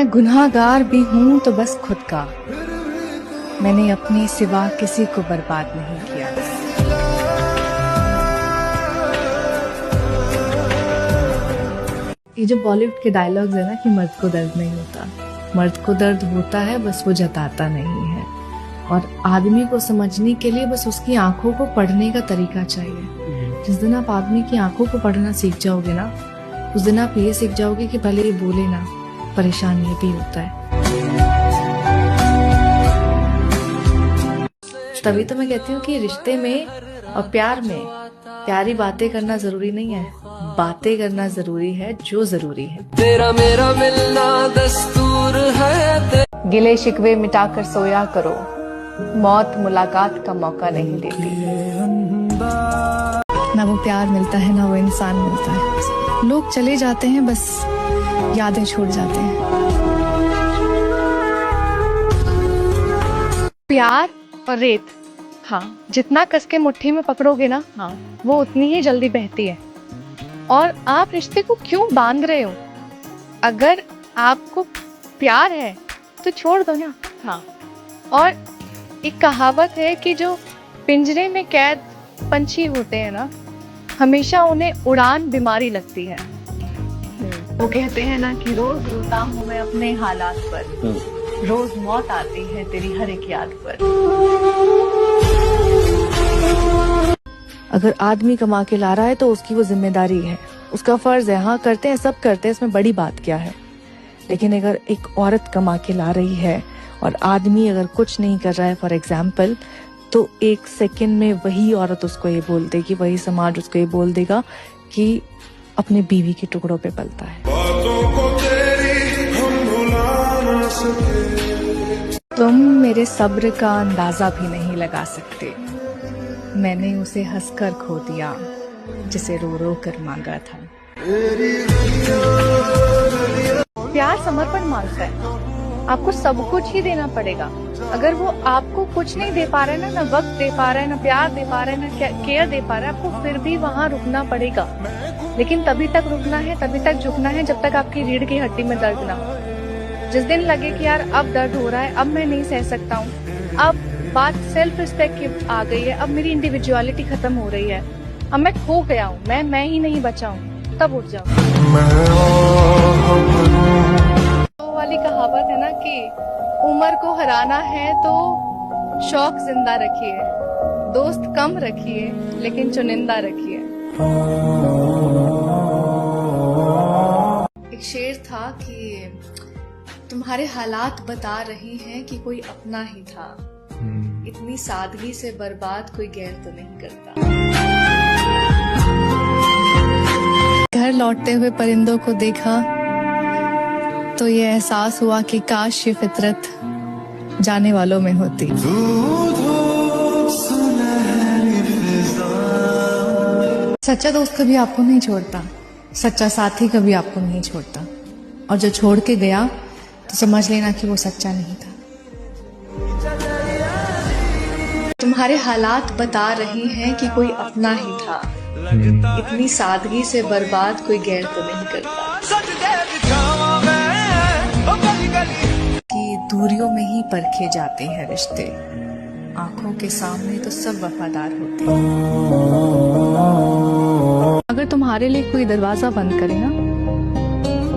मैं गुनाहगार भी हूँ तो बस खुद का, मैंने अपने सिवा किसी को बर्बाद नहीं किया। ये जो बॉलीवुड के डायलॉग्स है ना कि मर्द को दर्द नहीं होता, मर्द को दर्द होता है, बस वो जताता नहीं है। और आदमी को समझने के लिए बस उसकी आंखों को पढ़ने का तरीका चाहिए। जिस दिन आप आदमी की आंखों को पढ़ना सीख जाओगे ना, उस दिन आप ये सीख जाओगे कि भले ये बोले ना, परेशान ये भी होता है। तभी तो मैं कहती हूँ कि रिश्ते में और प्यार में प्यारी बातें करना जरूरी नहीं है, बातें करना जरूरी है जो जरूरी है। तेरा मेरा मिलना दस्तूर है। गिले शिकवे मिटाकर सोया करो, मौत मुलाकात का मौका नहीं देती। ना वो प्यार मिलता है ना वो इंसान मिलता है। लोग चले जाते हैं, बस यादें छोड़ जाते हैं। प्यार और रेत, हाँ, जितना कस के मुट्ठी में पकड़ोगे ना, हाँ, वो उतनी ही जल्दी बहती है। और आप रिश्ते को क्यों बांध रहे हो? अगर आपको प्यार है तो छोड़ दो ना। हाँ, और एक कहावत है कि जो पिंजरे में कैद पंछी होते हैं ना, हमेशा उन्हें उड़ान बीमारी लगती है। वो कहते हैं ना कि रोज रोता हूँ मैं अपने हालात पर, रोज मौत आती है तेरी हर एक याद पर। अगर आदमी कमा के ला रहा है तो उसकी वो जिम्मेदारी है, उसका फर्ज है। हाँ, करते हैं, सब करते हैं, इसमें बड़ी बात क्या है। लेकिन अगर एक औरत कमा के ला रही है और आदमी अगर कुछ नहीं कर रहा है, फॉर एग्जाम्पल, तो एक सेकंड में वही औरत उसको ये बोल देगी, वही समाज उसको ये बोल देगा कि अपने बीवी के टुकड़ों पे पलता है। तुम मेरे सब्र का अंदाजा भी नहीं लगा सकते, मैंने उसे हंसकर खो दिया जिसे रो रो कर मांगा था। प्यार समर्पण मांगता है, आपको सब कुछ ही देना पड़ेगा। अगर वो आपको कुछ नहीं दे पा रहा है ना वक्त दे पा रहा है, ना प्यार दे पा रहा है, ना केयर दे पा रहा है, आपको फिर भी वहाँ रुकना पड़ेगा। लेकिन तभी तक रुकना है, तभी तक झुकना है जब तक आपकी रीढ़ की हड्डी में दर्द ना हो। जिस दिन लगे कि यार अब दर्द हो रहा है, अब मैं नहीं सह सकता हूँ, अब बात सेल्फ रिस्पेक्ट की आ गई है, अब मेरी इंडिविजुअलिटी खत्म हो रही है, अब मैं खो गया हूँ, मैं ही नहीं बचा हूँ, तब उठ जाओ। वो वाली कहावत है ना कि उम्र को हराना है तो शौक जिंदा रखिए, दोस्त कम रखिए लेकिन चुनिंदा रखिए। एक शेर था कि तुम्हारे हालात बता रही हैं कि कोई अपना ही था, इतनी सादगी से बर्बाद कोई गैर तो नहीं करता। घर लौटते हुए परिंदों को देखा तो ये एहसास हुआ कि काश ये फितरत जाने वालों में होती। सच्चा दोस्त कभी आपको नहीं छोड़ता, सच्चा साथी कभी आपको नहीं छोड़ता, और जो छोड़ के गया तो समझ लेना कि वो सच्चा नहीं था। तुम्हारे हालात बता रही हैं कि कोई अपना ही था, इतनी सादगी से बर्बाद कोई गैर तो नहीं करता। कि दूरियों में ही परखे जाते हैं रिश्ते, आंखों के सामने तो सब वफादार होते हैं। अगर तुम्हारे लिए कोई दरवाजा बंद करे ना,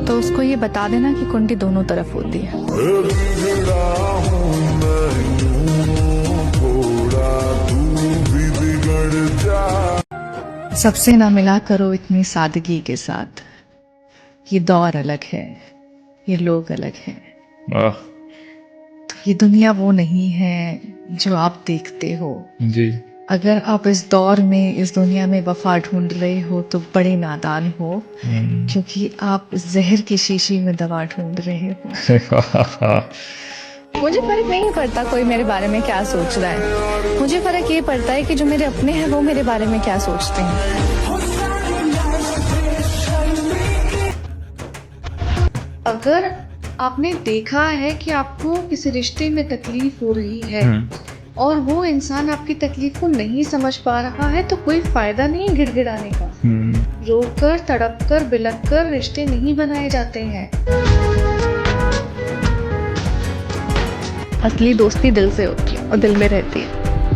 तो उसको ये बता देना कि कुंडी दोनों तरफ होती है। सबसे ना मिला करो इतनी सादगी के साथ, ये दौर अलग है, ये लोग अलग हैं। तो ये दुनिया वो नहीं है जो आप देखते हो जी। अगर आप इस दौर में, इस दुनिया में वफा ढूंढ रहे हो तो बड़े नादान हो, क्योंकि आप जहर की शीशी में दवा ढूंढ रहे हो। मुझे फर्क नहीं पड़ता कोई मेरे बारे में क्या सोच रहा है, मुझे फर्क ये पड़ता है कि जो मेरे अपने हैं वो मेरे बारे में क्या सोचते हैं। अगर आपने देखा है कि आपको किसी रिश्ते में तकलीफ हो रही है और वो इंसान आपकी तकलीफ को नहीं समझ पा रहा है, तो कोई फायदा नहीं गिड़गिड़ाने का। रोकर, तड़प कर, बिलक कर रिश्ते नहीं बनाए जाते हैं। असली दोस्ती दिल से होती है और दिल में रहती है।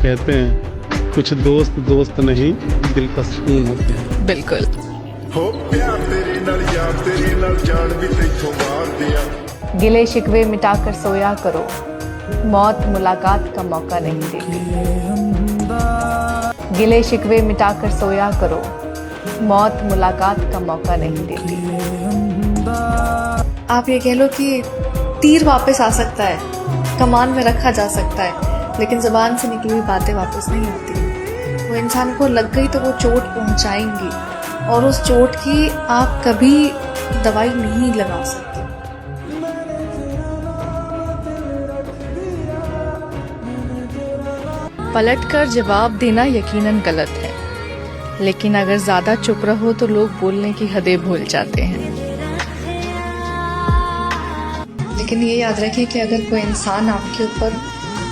कहते हैं कुछ दोस्त दोस्त नहीं दिल का सुकून होते हैं। बिल्कुल। हो प्यार तेरे नाल यार तेरे नाल जान भी तैथों मार दिया। गिले शिकवे मिटाकर सोया करो, मौत मुलाकात का मौका नहीं देती। गिले शिकवे मिटाकर सोया करो, मौत मुलाकात का मौका नहीं देती। आप ये कह लो कि तीर वापस आ सकता है, कमान में रखा जा सकता है, लेकिन ज़बान से निकली हुई बातें वापस नहीं आती। वो इंसान को लग गई तो वो चोट पहुंचाएंगी, और उस चोट की आप कभी दवाई नहीं लगा सकते। पलटकर जवाब देना यकीनन गलत है, लेकिन अगर ज़्यादा चुप रहो तो लोग बोलने की हदें भूल जाते हैं। लेकिन ये याद रखें कि अगर कोई इंसान आपके ऊपर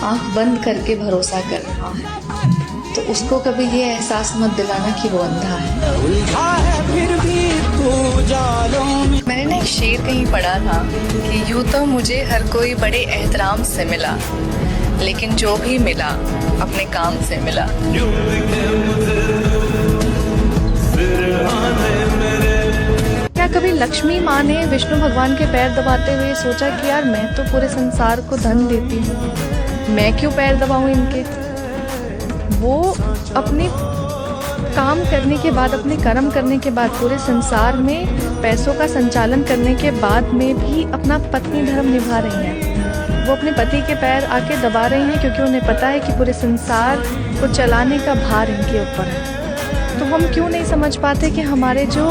आंख बंद करके भरोसा कर रहा है तो उसको कभी ये एहसास मत दिलाना कि वो अंधा है। मैंने ना एक शेर कहीं पढ़ा था कि यूं तो मुझे हर कोई बड़े एहतराम से मिला, लेकिन जो भी मिला अपने काम से मिला। क्या कभी लक्ष्मी माँ ने विष्णु भगवान के पैर दबाते हुए सोचा कि यार मैं तो पूरे संसार को धन देती हूँ, मैं क्यों पैर दबाऊं इनके? वो अपने काम करने के बाद, अपने कर्म करने के बाद, पूरे संसार में पैसों का संचालन करने के बाद में भी अपना पत्नी धर्म निभा रही हैं। वो अपने पति के पैर आके दबा रही हैं क्योंकि उन्हें पता है कि पूरे संसार को चलाने का भार इनके ऊपर है। तो हम क्यों नहीं समझ पाते कि हमारे जो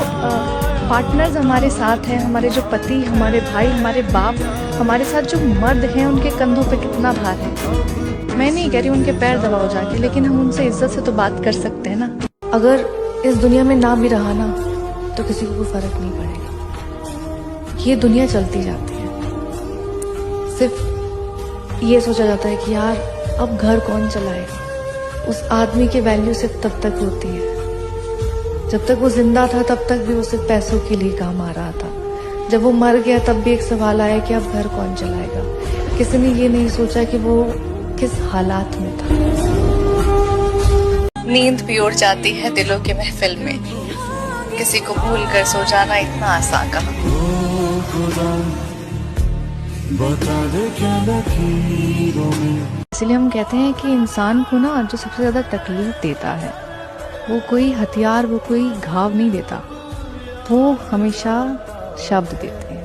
पार्टनर्स हमारे साथ हैं, हमारे जो पति, हमारे भाई, हमारे बाप, हमारे साथ जो मर्द हैं, उनके कंधों पे कितना भार है। मैं नहीं कह रही उनके पैर दबाओ जाके, लेकिन हम उनसे इज्जत से तो बात कर सकते हैं ना। अगर इस दुनिया में ना भी रहा ना तो किसी को कोई फर्क नहीं पड़ेगा। ये दुनिया चलती जाती है, सिर्फ ये सोचा जाता है कि यार अब घर कौन चलाएगा। उस आदमी की वैल्यू सिर्फ तब तक होती है, जब तक वो जिंदा था तब तक भी वो सिर्फ पैसों के लिए काम आ रहा था। जब वो मर गया तब भी एक सवाल आया कि अब घर कौन चलाएगा। किसी ने ये नहीं सोचा कि वो किस हालात में था। नींद भी उड़ जाती है दिलों के महफिल में, किसी को भूल कर सो जाना इतना आसान कहा। इसलिए हम कहते हैं कि इंसान को ना जो सबसे ज्यादा तकलीफ देता है वो कोई हथियार, वो कोई घाव नहीं देता, वो हमेशा शब्द देते हैं।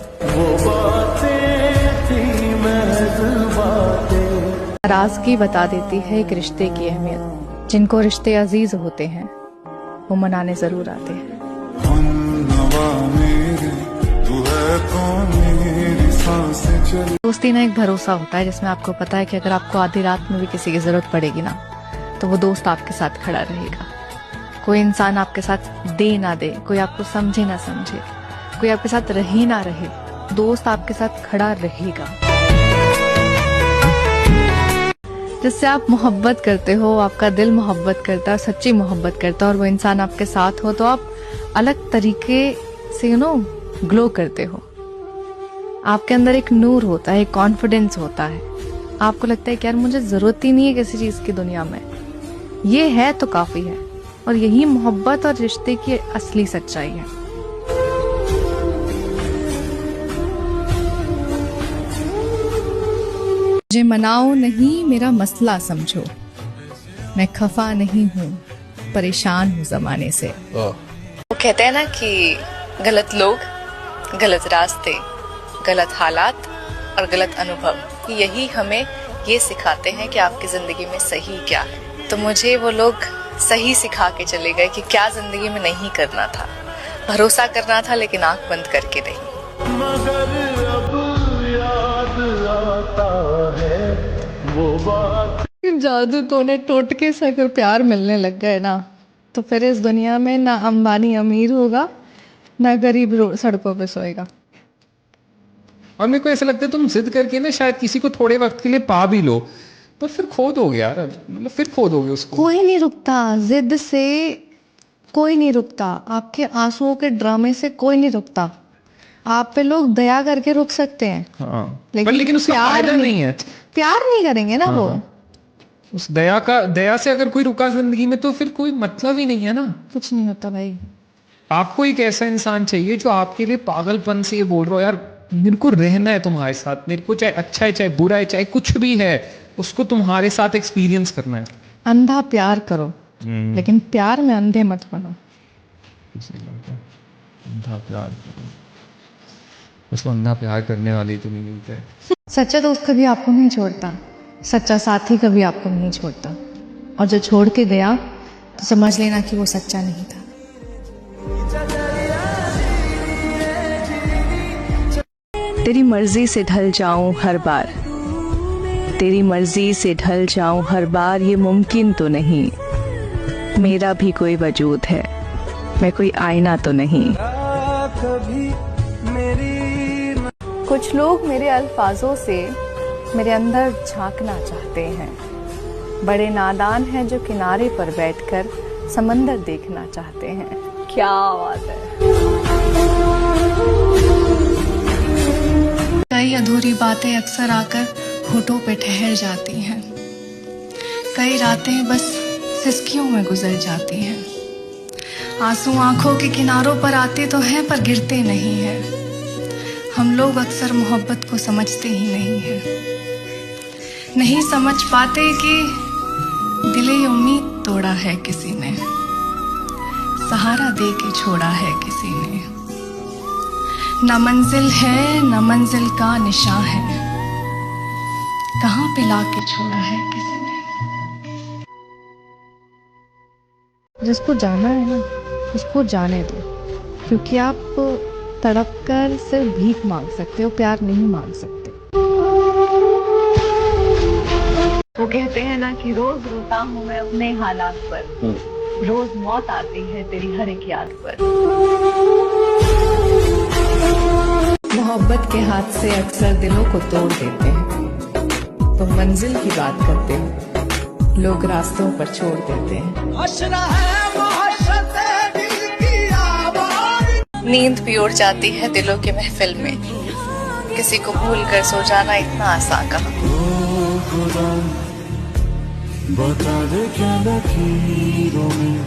नाराजगी बता देती है एक रिश्ते की अहमियत। जिनको रिश्ते अजीज होते हैं वो मनाने जरूर आते हैं। दोस्ती ना एक भरोसा होता है जिसमें आपको पता है कि अगर आपको आधी रात में भी किसी की जरूरत पड़ेगी ना तो वो दोस्त आपके साथ खड़ा रहेगा। कोई इंसान आपके साथ दे ना दे, कोई आपको समझे ना समझे, कोई आपके साथ रहे ना रहे, दोस्त आपके साथ खड़ा रहेगा। जिससे आप मोहब्बत करते हो, आपका दिल मोहब्बत करता है, सच्ची मोहब्बत करता है, और वो इंसान आपके साथ हो तो आप अलग तरीके से ग्लो करते हो। आपके अंदर एक नूर होता है, एक कॉन्फिडेंस होता है। आपको लगता है कि यार मुझे जरूरत ही नहीं है किसी चीज की दुनिया में, ये है तो काफी है। और यही मोहब्बत और रिश्ते की असली सच्चाई है। मुझे मनाओ नहीं, मेरा मसला समझो, मैं खफा नहीं हूँ, परेशान हूँ जमाने से। वो कहते हैं ना कि गलत लोग, गलत रास्ते, गलत हालात और गलत अनुभव, यही हमें ये सिखाते हैं कि आपकी जिंदगी में सही क्या है। तो मुझे वो लोग सही सिखा के चले गए कि क्या जिंदगी में नहीं करना था। भरोसा करना था लेकिन आंख बंद करके नहीं। मगर अब याद आता है वो बात। जादू टोने टोटके से अगर प्यार मिलने लग गए ना तो फिर इस दुनिया में ना अंबानी अमीर होगा, ना गरीब सड़कों पे सोएगा। और मेरे को ऐसा लगता है तुम जिद करके ना शायद किसी को थोड़े वक्त के लिए पा भी लो तो फिर खो दोगे यार, मतलब फिर खो दोगे उसको। कोई नहीं रुकता, जिद से कोई नहीं रुकता, आपके आंसुओं के ड्रामे से कोई नहीं रुकता। आप पे लोग दया करके रुक सकते हैं, हाँ। लेकिन उसका फायदा नहीं है। प्यार नहीं करेंगे ना वो। उस दया से अगर कोई रुका जिंदगी में तो फिर कोई मतलब ही नहीं है ना। कुछ नहीं होता भाई। आपको एक ऐसा इंसान चाहिए जो आपके लिए पागलपन से ये बोल रहा हो यार मेरे को रहना है तुम्हारे साथ, मेरे को चाहे अच्छा है चाहे बुरा है चाहे कुछ भी है उसको तुम्हारे साथ एक्सपीरियंस करना है। अंधा प्यार करो लेकिन प्यार में अंधे मत बनो। अंधा प्यार उसको अंधा प्यार करने वाली तो नहीं मिलते। सच्चा दोस्त कभी आपको नहीं छोड़ता, सच्चा साथी कभी आपको नहीं छोड़ता, और जो छोड़ के गया तो समझ लेना कि वो सच्चा नहीं था। तेरी मर्जी से ढल जाऊं हर बार, तेरी मर्जी से ढल जाऊं हर बार, ये मुमकिन तो नहीं। मेरा भी कोई वजूद है, मैं कोई आईना तो नहीं। कुछ लोग मेरे अल्फाजों से मेरे अंदर झांकना चाहते हैं। बड़े नादान हैं जो किनारे पर बैठकर समंदर देखना चाहते हैं। क्या बात है। कई अधूरी बातें अक्सर आकर होठों पे ठहर जाती हैं। कई रातें बस सिसकियों में गुजर जाती हैं। आंसू आंखों के किनारों पर आते तो हैं पर गिरते नहीं हैं। हम लोग अक्सर मोहब्बत को समझते ही नहीं हैं। नहीं समझ पाते कि दिले उम्मीद तोड़ा है किसी ने, सहारा दे के छोड़ा है किसी ने। न मंजिल है न मंजिल का निशान है, कहाँ पे लाके छोड़ा है किसी ने। जिसको जाना है ना उसको जाने दो, क्योंकि आप तड़प कर सिर्फ भीख मांग सकते हो, प्यार नहीं मांग सकते। वो कहते हैं ना कि रोज रोता हूँ मैं अपने हालात पर, रोज मौत आती है तेरी हर एक याद पर। मोहब्बत के हाथ से अक्सर दिलों को तोड़ देते हैं। तुम मंजिल की बात करते हो, लोग रास्तों पर छोड़ देते हैं। नींद भी उड़ जाती है दिलों की महफिल में, किसी को भूल कर सो जाना इतना आसान कहाँ। बता दे क्या लकीरों में